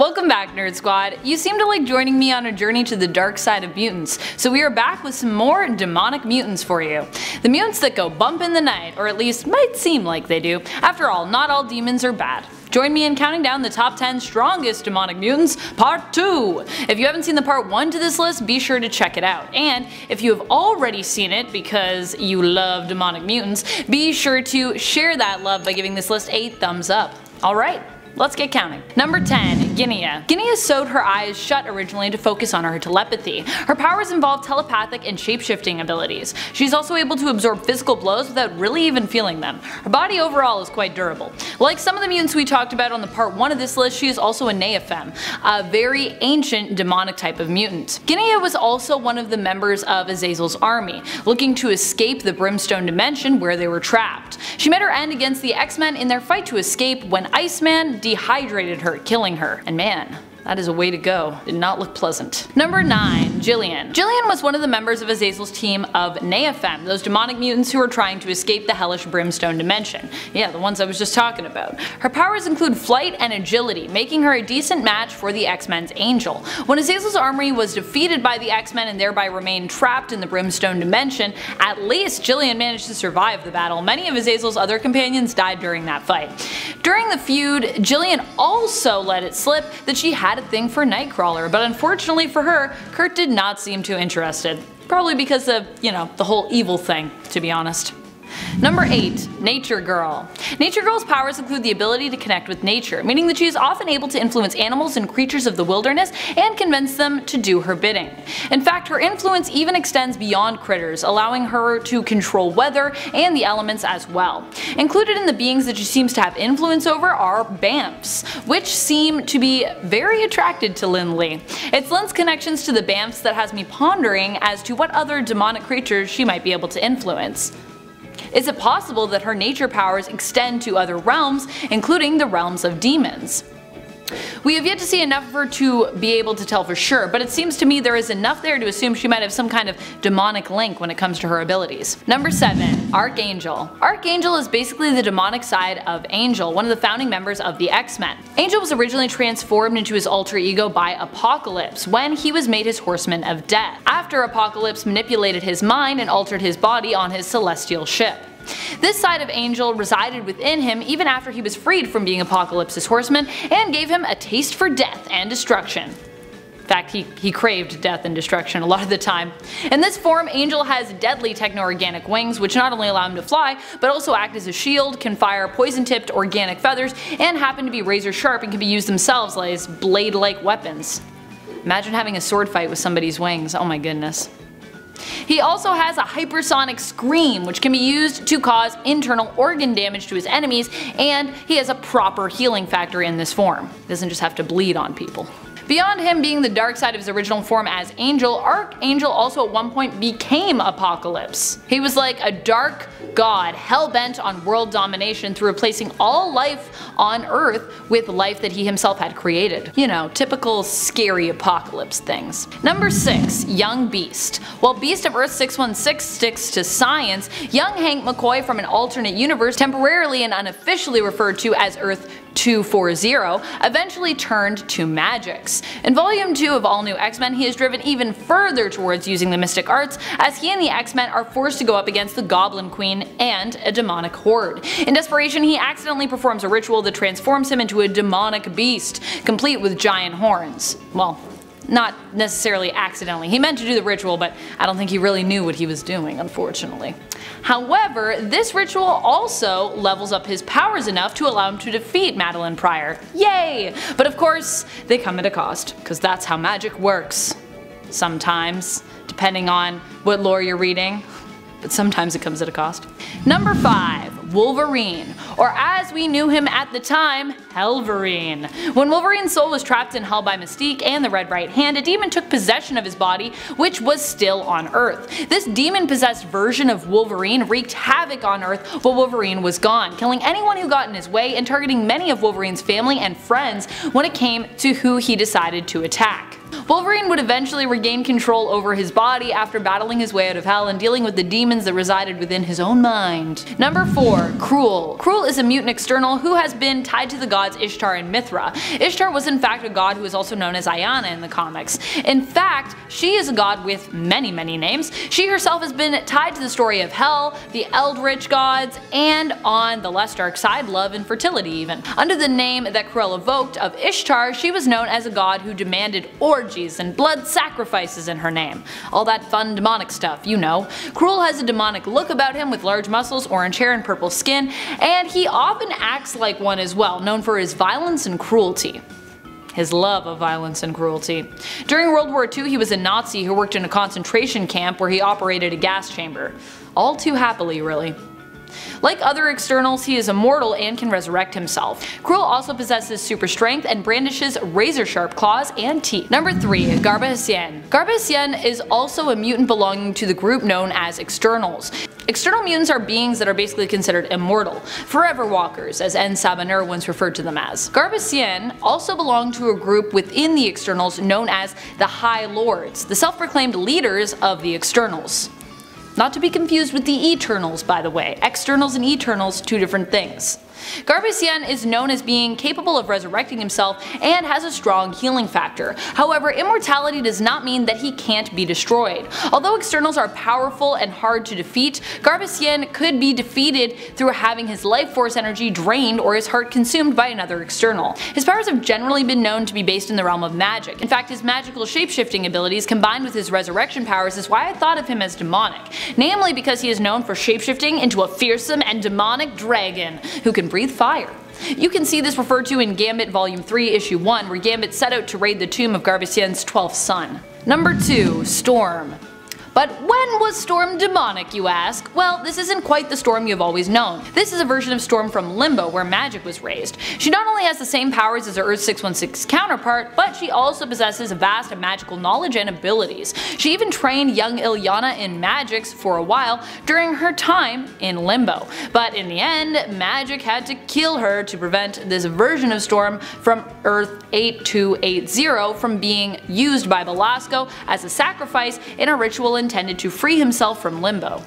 Welcome back, Nerd Squad. You seem to like joining me on a journey to the dark side of mutants, so we are back with some more demonic mutants for you. The mutants that go bump in the night, or at least might seem like they do. After all, not all demons are bad. Join me in counting down the top 10 strongest demonic mutants, part 2! If you haven't seen the part 1 to this list, be sure to check it out. And if you have already seen it because you love demonic mutants, be sure to share that love by giving this list a thumbs up. Alright, let's get counting. Number 10. JILLIAN. JILLIAN sewed her eyes shut originally to focus on her telepathy. Her powers involve telepathic and shape-shifting abilities. She's also able to absorb physical blows without really even feeling them. Her body overall is quite durable. Like some of the mutants we talked about on the part 1 of this list, she is also a Neophem, a very ancient demonic type of mutant. JILLIAN was also one of the members of Azazel's army, looking to escape the Brimstone dimension where they were trapped. She met her end against the X-Men in their fight to escape when Iceman dehydrated her, killing her. And man, that is a way to go. Did not look pleasant. Number 9. JILLIAN. JILLIAN was one of the members of Azazel's team of Neophem, those demonic mutants who were trying to escape the hellish Brimstone dimension. Yeah, the ones I was just talking about. Her powers include flight and agility, making her a decent match for the X-Men's Angel. When Azazel's army was defeated by the X-Men and thereby remained trapped in the Brimstone dimension, at least JILLIAN managed to survive the battle. Many of Azazel's other companions died during that fight. During the feud, JILLIAN also let it slip that she had a thing for Nightcrawler, but unfortunately for her, Kurt did not seem too interested. Probably because of, the whole evil thing, to be honest. Number 8. Nature Girl. Nature Girl's powers include the ability to connect with nature, meaning that she is often able to influence animals and creatures of the wilderness and convince them to do her bidding. In fact, her influence even extends beyond critters, allowing her to control weather and the elements as well. Included in the beings that she seems to have influence over are Bamfs, which seem to be very attracted to Lindley. It's Lynn's connections to the Bamfs that has me pondering as to what other demonic creatures she might be able to influence. Is it possible that her nature powers extend to other realms, including the realms of demons? We have yet to see enough of her to be able to tell for sure, but it seems to me there is enough there to assume she might have some kind of demonic link when it comes to her abilities. Number 7. Archangel. Archangel is basically the demonic side of Angel, one of the founding members of the X-Men. Angel was originally transformed into his alter ego by Apocalypse when he was made his Horseman of Death, after Apocalypse manipulated his mind and altered his body on his celestial ship. This side of Angel resided within him even after he was freed from being Apocalypse's horseman and gave him a taste for death and destruction. In fact, he craved death and destruction a lot of the time. In this form, Angel has deadly techno-organic wings which not only allow him to fly, but also act as a shield, can fire poison-tipped organic feathers, and happen to be razor sharp and can be used themselves as blade-like weapons. Imagine having a sword fight with somebody's wings, oh my goodness. He also has a hypersonic scream which can be used to cause internal organ damage to his enemies, and he has a proper healing factor in this form. He doesn't just have to bleed on people. Beyond him being the dark side of his original form as Angel, Archangel also at one point became Apocalypse. He was like a dark god hell-bent on world domination through replacing all life on Earth with life that he himself had created. You know, typical scary Apocalypse things. Number 6. Young Beast. While Beast of Earth 616 sticks to science, young Hank McCoy from an alternate universe, temporarily and unofficially referred to as Earth 240, eventually turned to magics. In Volume 2 of All New X-Men, he is driven even further towards using the mystic arts, as he and the X-Men are forced to go up against the Goblin Queen and a demonic horde. In desperation, he accidentally performs a ritual that transforms him into a demonic beast, complete with giant horns. Well, not necessarily accidentally. He meant to do the ritual, but I don't think he really knew what he was doing, unfortunately. However, this ritual also levels up his powers enough to allow him to defeat Madeline Pryor. Yay! But of course, they come at a cost, because that's how magic works. Sometimes, depending on what lore you're reading, but sometimes it comes at a cost. Number 5. Wolverine, or as we knew him at the time, Helverine. When Wolverine's soul was trapped in Hell by Mystique and the Red Right Hand, a demon took possession of his body, which was still on Earth. This demon-possessed version of Wolverine wreaked havoc on Earth while Wolverine was gone, killing anyone who got in his way and targeting many of Wolverine's family and friends when it came to who he decided to attack. Wolverine would eventually regain control over his body after battling his way out of hell and dealing with the demons that resided within his own mind. Number 4. CRULE. CRULE is a mutant external who has been tied to the gods Ishtar and Mithra. Ishtar was in fact a god who is also known as Ayana in the comics. In fact, she is a god with many names. She herself has been tied to the story of hell, the eldritch gods, and on the less dark side, love and fertility even. Under the name that CRULE evoked of Ishtar, she was known as a god who demanded orgies and blood sacrifices in her name. All that fun demonic stuff, you know. CRULE has a demonic look about him with large muscles, orange hair, and purple skin, and he often acts like one as well, known for his violence and cruelty. His love of violence and cruelty. During World War II, he was a Nazi who worked in a concentration camp where he operated a gas chamber. All too happily, really. Like other externals, he is immortal and can resurrect himself. CRULE also possesses super strength and brandishes razor-sharp claws and teeth. Number 3. Garbahissien. Garbahissien is also a mutant belonging to the group known as externals. External mutants are beings that are basically considered immortal, forever walkers, as N. Sabanur once referred to them as. Garbahissien also belong to a group within the externals known as the High Lords, the self-proclaimed leaders of the externals. Not to be confused with the Eternals, by the way. Externals and Eternals, two different things. Garbahissien is known as being capable of resurrecting himself and has a strong healing factor. However, immortality does not mean that he can't be destroyed. Although externals are powerful and hard to defeat, Garbahissien could be defeated through having his life force energy drained or his heart consumed by another external. His powers have generally been known to be based in the realm of magic. In fact, his magical shapeshifting abilities combined with his resurrection powers is why I thought of him as demonic, namely because he is known for shapeshifting into a fearsome and demonic dragon who can breathe fire. You can see this referred to in Gambit Volume 3 Issue 1, where Gambit set out to raid the tomb of Garbahsien's 12th son. Number 2. Storm. But when was Storm demonic, you ask? Well, this isn't quite the Storm you've always known. This is a version of Storm from Limbo, where magic was raised. She not only has the same powers as her Earth 616 counterpart, but she also possesses a vast magical knowledge and abilities. She even trained young Illyana in magics for a while during her time in Limbo. But in the end, magic had to kill her to prevent this version of Storm from Earth 8280 from being used by Belasco as a sacrifice in a ritual intended to free himself from Limbo.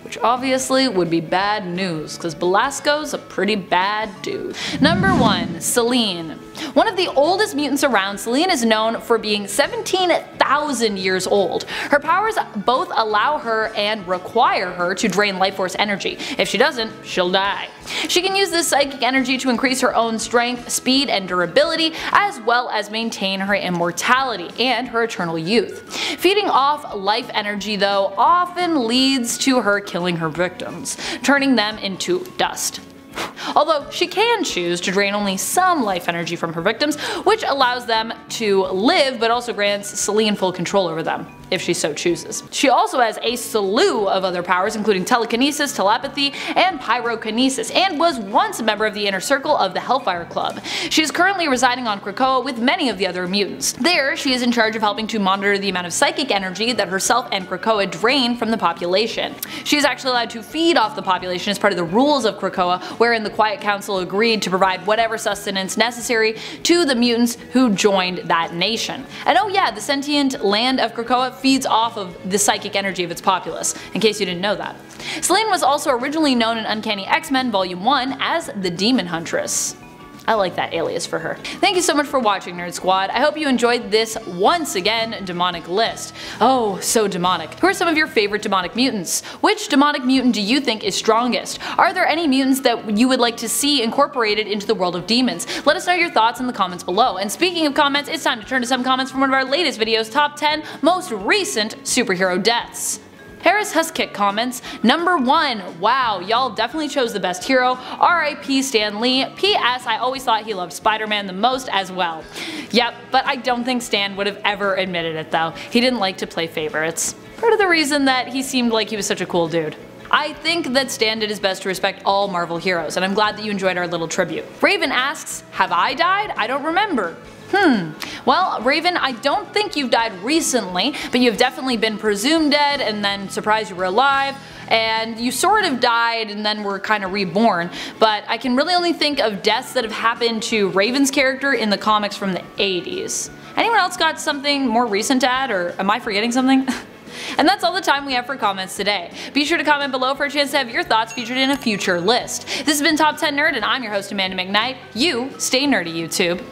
Which obviously would be bad news, because Belasco's a pretty bad dude. Number 1. Selene. One of the oldest mutants around, Selene is known for being 17,000 years old. Her powers both allow her and require her to drain life force energy. If she doesn't, she'll die. She can use this psychic energy to increase her own strength, speed, and durability, as well as maintain her immortality and her eternal youth. Feeding off life energy, though, often leads to her killing her victims, turning them into dust. Although she can choose to drain only some life energy from her victims, which allows them to live but also grants Selene full control over them, if she so chooses. She also has a slew of other powers, including telekinesis, telepathy, and pyrokinesis, and was once a member of the inner circle of the Hellfire Club. She is currently residing on Krakoa with many of the other mutants. There, she is in charge of helping to monitor the amount of psychic energy that herself and Krakoa drain from the population. She is actually allowed to feed off the population as part of the rules of Krakoa, wherein the Quiet Council agreed to provide whatever sustenance necessary to the mutants who joined that nation. And oh yeah, the sentient land of Krakoa feeds off of the psychic energy of its populace, in case you didn't know that. Selene was also originally known in Uncanny X-Men Volume 1 as the Demon Huntress. I like that alias for her. Thank you so much for watching, Nerd Squad. I hope you enjoyed this, once again, demonic list. Oh, so demonic. Who are some of your favorite demonic mutants? Which demonic mutant do you think is strongest? Are there any mutants that you would like to see incorporated into the world of demons? Let us know your thoughts in the comments below. And speaking of comments, it's time to turn to some comments from one of our latest videos, Top 10 Most Recent Superhero Deaths. Harris Huskick comments, Number 1, wow, y'all definitely chose the best hero, RIP Stan Lee, PS I always thought he loved Spider-Man the most as well. Yep, but I don't think Stan would have ever admitted it though, he didn't like to play favorites. Part of the reason that he seemed like he was such a cool dude. I think that Stan did his best to respect all Marvel heroes, and I'm glad that you enjoyed our little tribute. Raven asks, have I died? I don't remember. Well, Raven, I don't think you've died recently, but you've definitely been presumed dead and then surprised you were alive, and you sort of died and then were kind of reborn, but I can really only think of deaths that have happened to Raven's character in the comics from the 80s. Anyone else got something more recent to add, or am I forgetting something? And that's all the time we have for comments today. Be sure to comment below for a chance to have your thoughts featured in a future list. This has been Top 10 Nerd, and I'm your host Amanda McKnight. You stay nerdy, YouTube.